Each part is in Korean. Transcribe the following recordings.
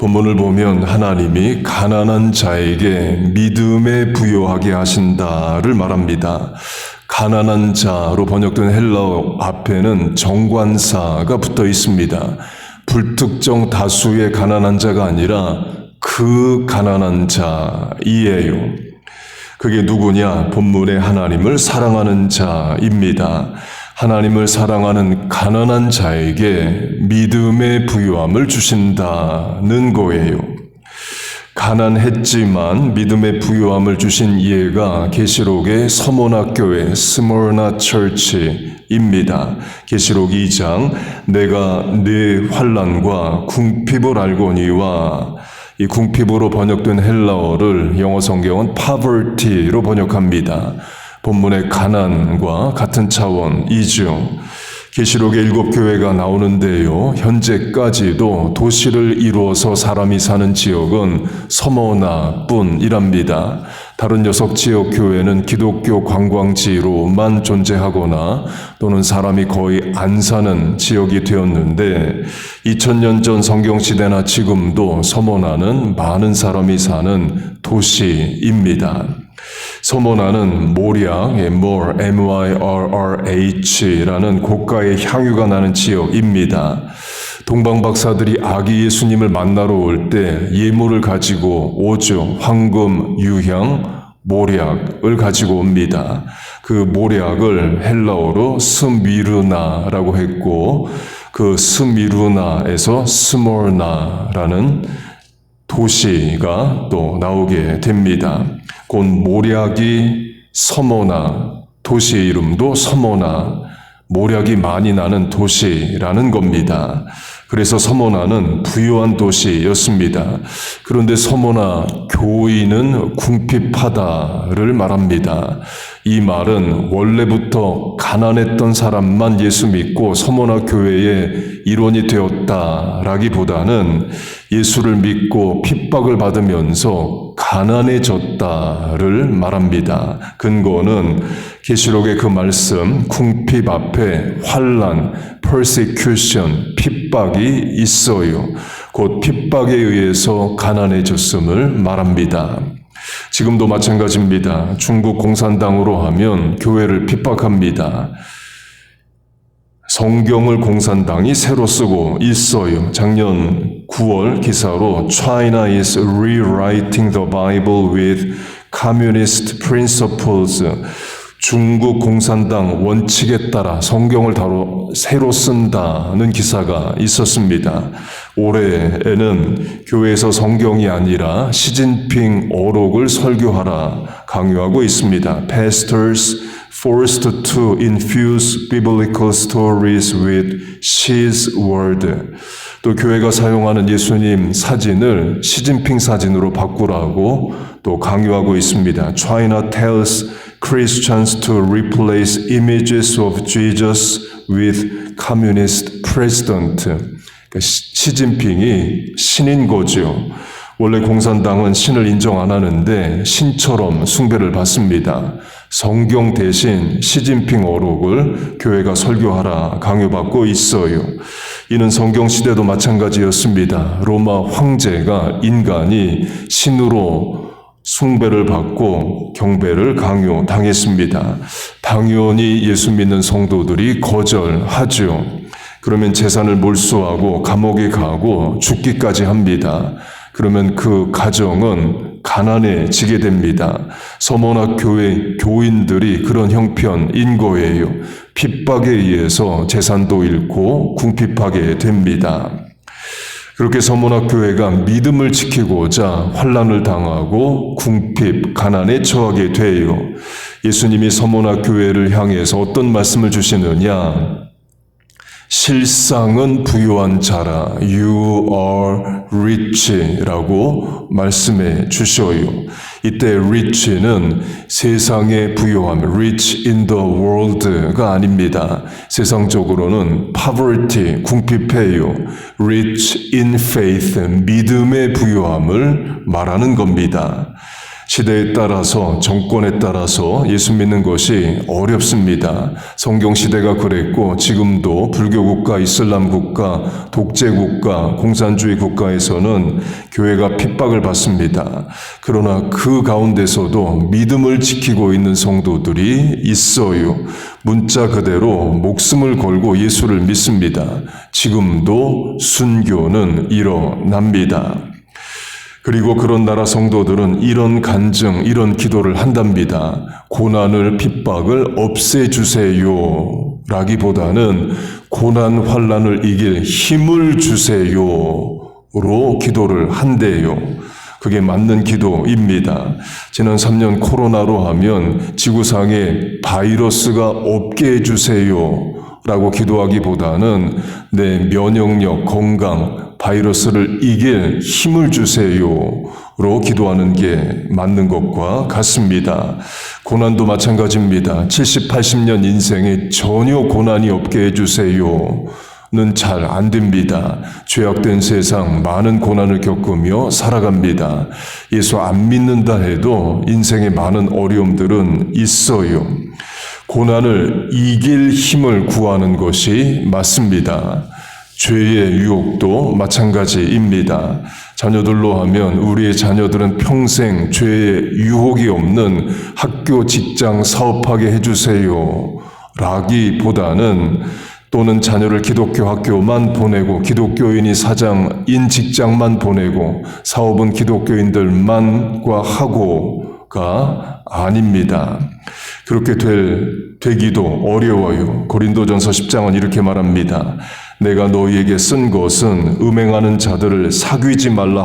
본문을 보면 하나님이 가난한 자에게 믿음에 부요하게 하신다를 말합니다. 가난한 자로 번역된 헬라어 앞에는 정관사가 붙어 있습니다. 불특정 다수의 가난한 자가 아니라 그 가난한 자이에요. 그게 누구냐? 본문의 하나님을 사랑하는 자입니다. 하나님을 사랑하는 가난한 자에게 믿음의 부요함을 주신다는 거예요. 가난했지만 믿음의 부요함을 주신 이해가 계시록의 서모나 교회 스모르나 처치입니다. 계시록 2장 내가 네 환난과 궁핍을 알거니와 이 궁핍으로 번역된 헬라어를 영어 성경은 poverty로 번역합니다. 본문의 가난과 같은 차원이죠. 계시록의 7교회가 나오는데요. 현재까지도 도시를 이루어서 사람이 사는 지역은 서모나뿐이랍니다. 다른 6지역 교회는 기독교 관광지로만 존재하거나 또는 사람이 거의 안 사는 지역이 되었는데 2000년 전 성경시대나 지금도 서모나는 많은 사람이 사는 도시입니다. 서모나는 모략, MYRRH라는 고가의 향유가 나는 지역입니다. 동방 박사들이 아기 예수님을 만나러 올 때 예물을 가지고 오죠. 황금, 유향, 모략을 가지고 옵니다. 그 모략을 헬라어로 스미르나라고 했고 그 스미르나에서 스몰나라는 도시가 또 나오게 됩니다. 곧 모략이 서모나, 도시의 이름도 서모나, 모략이 많이 나는 도시라는 겁니다. 그래서 서모나는 부유한 도시였습니다. 그런데 서모나 교인은 궁핍하다를 말합니다. 이 말은 원래부터 가난했던 사람만 예수 믿고 서모나 교회의 일원이 되었다라기보다는 예수를 믿고 핍박을 받으면서 가난해졌다를 말합니다. 근거는 계시록의 그 말씀 궁핍 앞에 환난, persecution, 핍박이 있어요. 곧 핍박에 의해서 가난해졌음을 말합니다. 지금도 마찬가지입니다. 중국 공산당으로 하면 교회를 핍박합니다. 성경을 공산당이 새로 쓰고 있어요. 작년 9월 기사로 China is rewriting the Bible with communist principles. 중국 공산당 원칙에 따라 성경을 새로 쓴다는 기사가 있었습니다. 올해에는 교회에서 성경이 아니라 시진핑 어록을 설교하라 강요하고 있습니다. Pastors forced to infuse biblical stories with Xi's word. 또 교회가 사용하는 예수님 사진을 시진핑 사진으로 바꾸라고 또 강요하고 있습니다. China tells Christians to replace images of Jesus with communist president. 그러니까 시진핑이 신인 거죠. 원래 공산당은 신을 인정 안 하는데 신처럼 숭배를 받습니다. 성경 대신 시진핑 어록을 교회가 설교하라 강요받고 있어요. 이는 성경 시대도 마찬가지였습니다. 로마 황제가 인간이 신으로 숭배를 받고 경배를 강요당했습니다. 당연히 예수 믿는 성도들이 거절하죠. 그러면 재산을 몰수하고 감옥에 가고 죽기까지 합니다. 그러면 그 가정은 가난해지게 됩니다. 서모나 교회 교인들이 그런 형편인 거예요. 핍박에 의해서 재산도 잃고 궁핍하게 됩니다. 그렇게 서모나 교회가 믿음을 지키고자 환난을 당하고 궁핍, 가난에 처하게 돼요. 예수님이 서모나 교회를 향해서 어떤 말씀을 주시느냐? 실상은 부유한 자라, you are rich라고 말씀해 주셔요. 이때 rich는 세상의 부유함, rich in the world가 아닙니다. 세상적으로는 poverty, 궁핍해요. rich in faith, 믿음의 부유함을 말하는 겁니다. 시대에 따라서, 정권에 따라서 예수 믿는 것이 어렵습니다. 성경 시대가 그랬고 지금도 불교 국가, 이슬람 국가, 독재 국가, 공산주의 국가에서는 교회가 핍박을 받습니다. 그러나 그 가운데서도 믿음을 지키고 있는 성도들이 있어요. 문자 그대로 목숨을 걸고 예수를 믿습니다. 지금도 순교는 일어납니다. 그리고 그런 나라 성도들은 이런 간증, 이런 기도를 한답니다. 고난을, 핍박을 없애주세요 라기보다는 고난, 환난을 이길 힘을 주세요로 기도를 한대요. 그게 맞는 기도입니다. 지난 3년 코로나로 하면 지구상에 바이러스가 없게 해주세요 라고 기도하기보다는 내 면역력, 건강, 바이러스를 이길 힘을 주세요로 기도하는 게 맞는 것과 같습니다. 고난도 마찬가지입니다. 70, 80년 인생에 전혀 고난이 없게 해주세요 는 잘 안 됩니다. 죄악된 세상 많은 고난을 겪으며 살아갑니다. 예수 안 믿는다 해도 인생에 많은 어려움들은 있어요. 고난을 이길 힘을 구하는 것이 맞습니다. 죄의 유혹도 마찬가지입니다. 자녀들로 하면 우리의 자녀들은 평생 죄의 유혹이 없는 학교, 직장, 사업하게 해주세요 라기보다는 또는 자녀를 기독교 학교만 보내고 기독교인이 사장인 직장만 보내고 사업은 기독교인들만과 하고가 아닙니다. 그렇게 되기도 어려워요. 고린도전서 10장은 이렇게 말합니다. 내가 너희에게 쓴 것은 음행하는 자들을 사귀지 말라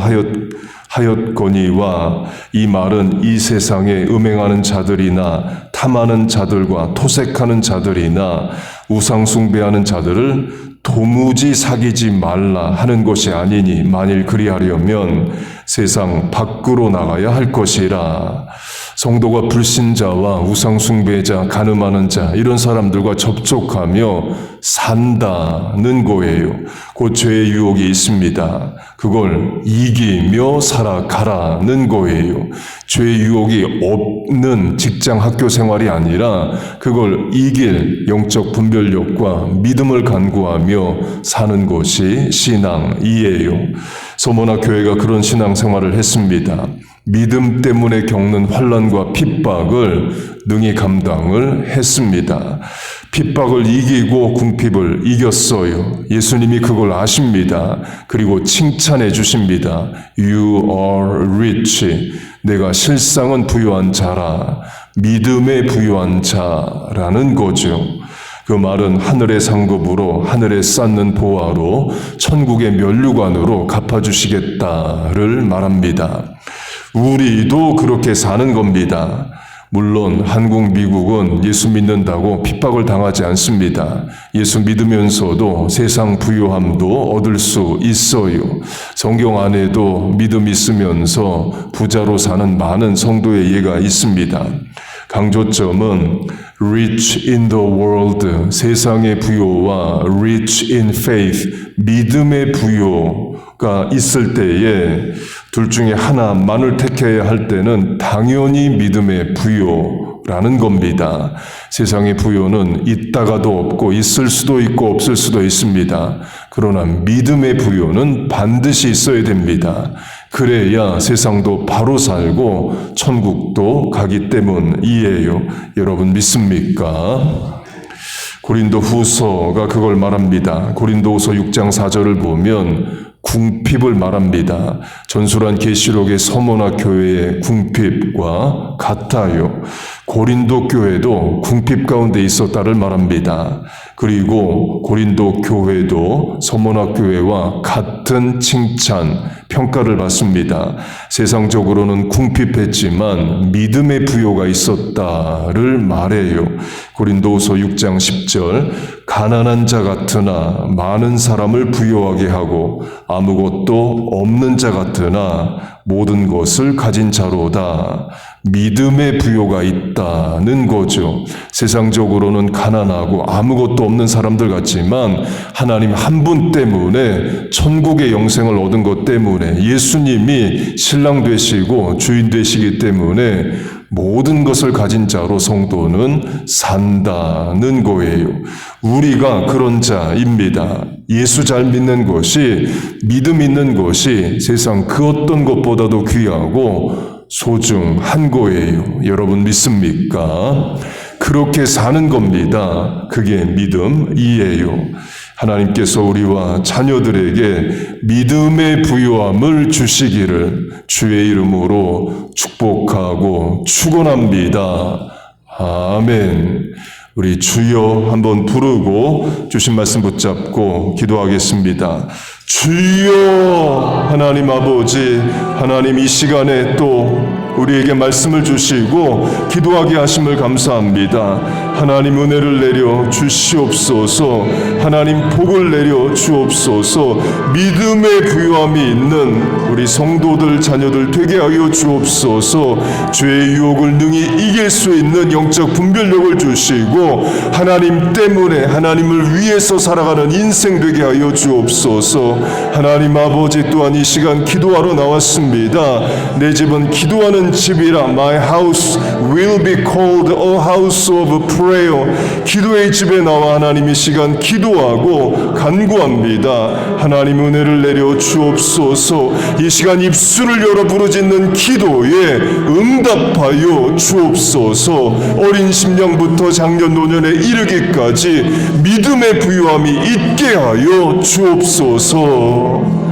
하였거니와 이 말은 이 세상에 음행하는 자들이나 탐하는 자들과 토색하는 자들이나 우상숭배하는 자들을 도무지 사귀지 말라 하는 것이 아니니 만일 그리하려면 세상 밖으로 나가야 할 것이라. 성도가 불신자와 우상숭배자, 간음하는 자 이런 사람들과 접촉하며 산다는 거예요. 곧 죄의 유혹이 있습니다. 그걸 이기며 살아가라는 거예요. 죄의 유혹이 없는 직장 학교 생활이 아니라 그걸 이길 영적 분별력과 믿음을 간구하며 사는 것이 신앙이에요. 서머나 교회가 그런 신앙생활을 했습니다. 믿음 때문에 겪는 환난과 핍박을 능히 감당을 했습니다. 핍박을 이기고 궁핍을 이겼어요. 예수님이 그걸 아십니다. 그리고 칭찬해 주십니다. You are rich. 내가 실상은 부유한 자라. 믿음에 부유한 자라는 거죠. 그 말은 하늘의 상급으로 하늘에 쌓는 보화로 천국의 면류관으로 갚아주시겠다를 말합니다. 우리도 그렇게 사는 겁니다. 물론 한국, 미국은 예수 믿는다고 핍박을 당하지 않습니다. 예수 믿으면서도 세상 부유함도 얻을 수 있어요. 성경 안에도 믿음 있으면서 부자로 사는 많은 성도의 예가 있습니다. 강조점은 rich in the world, 세상의 부요와 rich in faith, 믿음의 부요가 있을 때에 둘 중에 하나만을 택해야 할 때는 당연히 믿음의 부요라는 겁니다. 세상의 부요는 있다가도 없고 있을 수도 있고 없을 수도 있습니다. 그러나 믿음의 부요는 반드시 있어야 됩니다. 그래야 세상도 바로 살고 천국도 가기 때문이에요. 여러분 믿습니까? 고린도 후서가 그걸 말합니다. 고린도 후서 6장 4절을 보면 궁핍을 말합니다. 전술한 계시록의 서머나 교회의 궁핍과 같아요. 고린도 교회도 궁핍 가운데 있었다를 말합니다. 그리고 고린도 교회도 서머나 교회와 같은 칭찬, 평가를 받습니다. 세상적으로는 궁핍했지만 믿음의 부요가 있었다를 말해요. 고린도후서 6장 10절 가난한 자 같으나 많은 사람을 부요하게 하고 아무것도 없는 자 같으나 모든 것을 가진 자로다. 믿음의 부요가 있다는 거죠. 세상적으로는 가난하고 아무것도 없는 사람들 같지만 하나님 한 분 때문에 천국의 영생을 얻은 것 때문에 예수님이 신랑 되시고 주인 되시기 때문에 모든 것을 가진 자로 성도는 산다는 거예요. 우리가 그런 자입니다. 예수 잘 믿는 것이, 믿음 있는 것이 세상 그 어떤 것보다도 귀하고 소중한 거예요. 여러분 믿습니까? 그렇게 사는 겁니다. 그게 믿음이에요. 하나님께서 우리와 자녀들에게 믿음의 부요함을 주시기를 주의 이름으로 축복하고 축원합니다. 아멘. 우리 주여 한번 부르고 주신 말씀 붙잡고 기도하겠습니다. 주여, 하나님 아버지, 하나님 이 시간에 또 우리에게 말씀을 주시고 기도하게 하심을 감사합니다. 하나님 은혜를 내려 주시옵소서. 하나님 복을 내려 주옵소서. 믿음의 부요함이 있는 우리 성도들 자녀들 되게 하여 주옵소서. 죄의 유혹을 능히 이길 수 있는 영적 분별력을 주시고 하나님 때문에 하나님을 위해서 살아가는 인생 되게 하여 주옵소서. 하나님 아버지, 또한 이 시간 기도하러 나왔습니다. 내 집은 기도하는 집이라. My house will be called a house of prayer. 기도의 집에 나와 하나님 이 시간 기도하고 간구합니다. 하나님 은혜를 내려 주옵소서. 이 시간 입술을 열어 부르짖는 기도에 응답하여 주옵소서. 어린 심령부터 장년 노년에 이르기까지 믿음의 부요함이 있게 하여 주옵소서.